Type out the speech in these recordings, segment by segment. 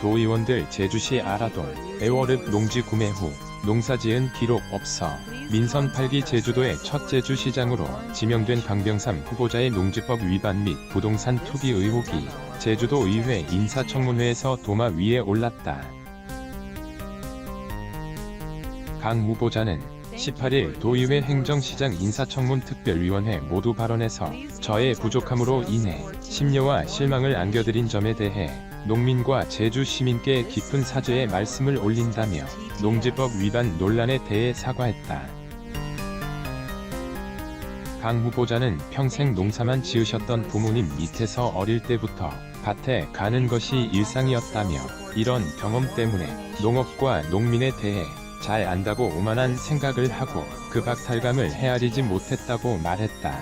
도의원들 제주시 아라동 애월읍 농지 구매 후 농사지은 기록 없어 민선 8기 제주도의 첫 제주시장으로 지명된 강병삼 후보자의 농지법 위반 및 부동산 투기 의혹이 제주도의회 인사청문회에서 도마 위에 올랐다. 강 후보자는 18일 도의회 행정시장 인사청문 특별위원회 모두 발언에서 저의 부족함으로 인해 심려와 실망을 안겨드린 점에 대해 농민과 제주 시민께 깊은 사죄의 말씀을 올린다며 농지법 위반 논란에 대해 사과했다. 강 후보자는 평생 농사만 지으셨던 부모님 밑에서 어릴 때부터 밭에 가는 것이 일상이었다며 이런 경험 때문에 농업과 농민에 대해 잘 안다고 오만한 생각을 하고 그 박탈감을 헤아리지 못했다고 말했다.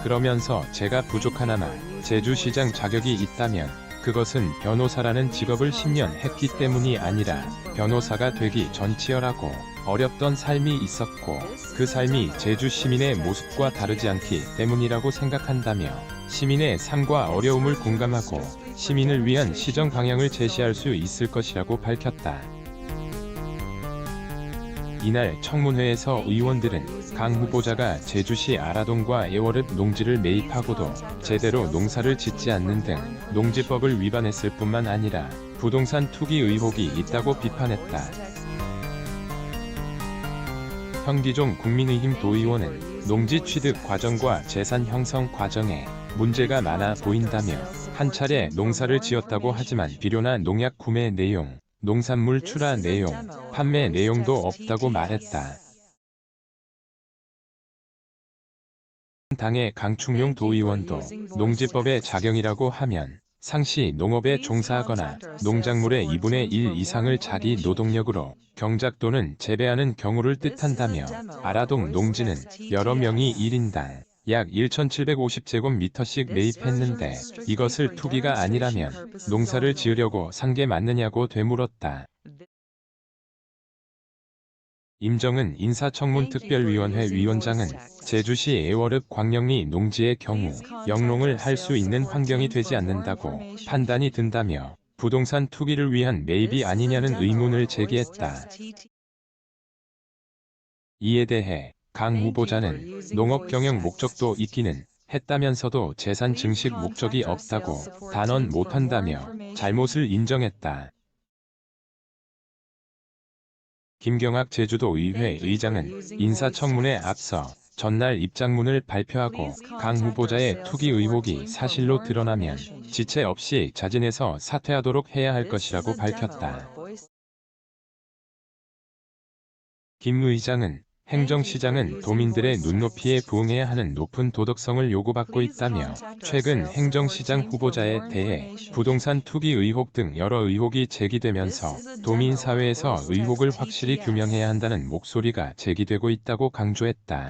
그러면서 제가 부족하나마 제주시장 자격이 있다면 그것은 변호사라는 직업을 10년 했기 때문이 아니라 변호사가 되기 전치여라고 어렵던 삶이 있었고 그 삶이 제주 시민의 모습과 다르지 않기 때문이라고 생각한다며 시민의 삶과 어려움을 공감하고 시민을 위한 시정 방향을 제시할 수 있을 것이라고 밝혔다. 이날 청문회에서 의원들은 강 후보자가 제주시 아라동과 애월읍 농지를 매입하고도 제대로 농사를 짓지 않는 등 농지법을 위반했을 뿐만 아니라 부동산 투기 의혹이 있다고 비판했다. 현기종 국민의힘 도의원은 농지 취득 과정과 재산 형성 과정에 문제가 많아 보인다며 한 차례 농사를 지었다고 하지만 비료나 농약 구매 내용, 농산물 출하 내용, 판매 내용도 없다고 말했다. 당의 강충룡 도의원도 농지법의 작용이라고 하면 상시 농업에 종사하거나 농작물의 2분의 1 이상을 자기 노동력으로 경작 또는 재배하는 경우를 뜻한다며 아라동 농지는 여러 명이 1인당 약 1,750제곱미터씩 매입했는데 이것을 투기가 아니라면 농사를 지으려고 산 게 맞느냐고 되물었다. 임정은 인사청문특별위원회 위원장은 제주시 애월읍 광영리 농지의 경우 영농을 할 수 있는 환경이 되지 않는다고 판단이 든다며 부동산 투기를 위한 매입이 아니냐는 의문을 제기했다. 이에 대해 강 후보자는 농업 경영 목적도 있기는 했다면서도 재산 증식 목적이 없다고 단언 못한다며 잘못을 인정했다. 김경학 제주도의회 의장은 인사청문회에 앞서 전날 입장문을 발표하고 강 후보자의 투기 의혹이 사실로 드러나면 지체 없이 자진해서 사퇴하도록 해야 할 것이라고 밝혔다. 김 의장은 행정시장은 도민들의 눈높이에 부응해야 하는 높은 도덕성을 요구받고 있다며 최근 행정시장 후보자에 대해 부동산 투기 의혹 등 여러 의혹이 제기되면서 도민사회에서 의혹을 확실히 규명해야 한다는 목소리가 제기되고 있다고 강조했다.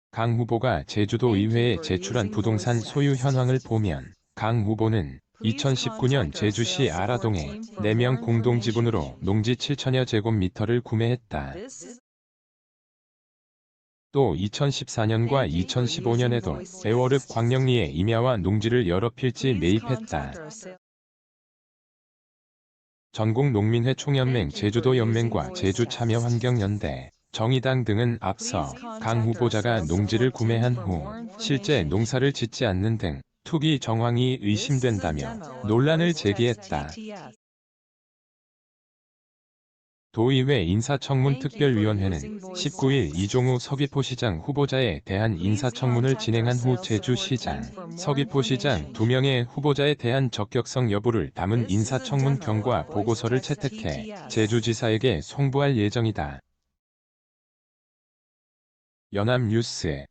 강 후보가 제주도의회에 제출한 부동산 소유 현황을 보면 강 후보는 2019년 제주시 아라동에 4명 공동지분으로 농지 7천여 제곱미터를 구매했다. 또 2014년과 2015년에도 애월읍 광영리에 임야와 농지를 여러 필지 매입했다. 전국농민회 총연맹 제주도연맹과 제주참여환경연대, 정의당 등은 앞서 강 후보자가 농지를 구매한 후 실제 농사를 짓지 않는 등 투기 정황이 의심된다며 논란을 제기했다. 도의회 인사청문특별위원회는 19일 이종우 서귀포시장 후보자에 대한 인사청문을 진행한 후 제주시장, 서귀포시장 2명의 후보자에 대한 적격성 여부를 담은 인사청문 경과 보고서를 채택해 제주지사에게 송부할 예정이다. 연합뉴스